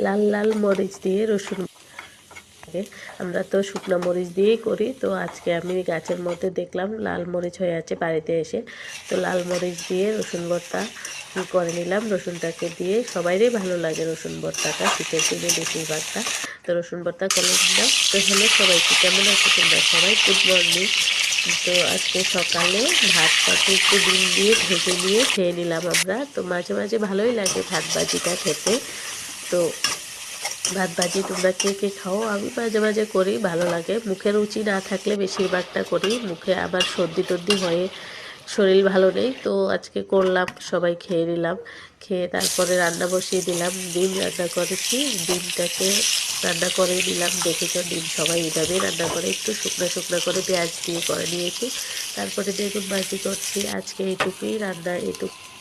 লাল লাল মরিচ দিয়ে রসুন। আমরা তো শুকনো মরিচ দিয়েই করি, তো আজকে আমি গাছের মধ্যে দেখলাম লাল মরিচ হয়ে আছে বাড়িতে এসে, তো লাল মরিচ দিয়ে রসুন ভর্তা করে নিলাম। রসুনটাকে দিয়ে সবাইরই ভালো লাগে রসুন ভর্তাটা, শীতের দিনে বেশিরভাগটা। তো রসুন ভর্তা করে নিলাম। তো হলে সবাইকে কেমন আছে তোমরা সবাই, গুড মর্নিং। তো আজকে সকালে ভাত পাতে একটু ডিম দিয়ে ভেজে নিয়ে খেয়ে নিলাম আমরা। তো মাঝে মাঝে ভালোই লাগে ভাত ভাজিটা খেতে। তো ভাত ভাজি তোমরা কে কে খাও? আমি মাঝে মাঝে করি, ভালো লাগে। মুখে রুচি না থাকলে বেশিরভাগটা করি, মুখে আবার সর্দি টর্দি হয়ে শরীর ভালো নেই, তো আজকে করলাম, সবাই খেয়ে নিলাম। খেয়ে তারপরে রান্না বসিয়ে দিলাম, ডিম রান্না করেছি। ডিমটাকে রান্না করে নিলাম, দেখেছ ডিম সবাই এইভাবে রান্না করে, একটু শুকনো শুকনো করে পেঁয়াজ দিয়ে করে নিয়েছি। তারপরে বেগুন ভাজি করছি। আজকে এইটুকুই রান্না, এইটুকু।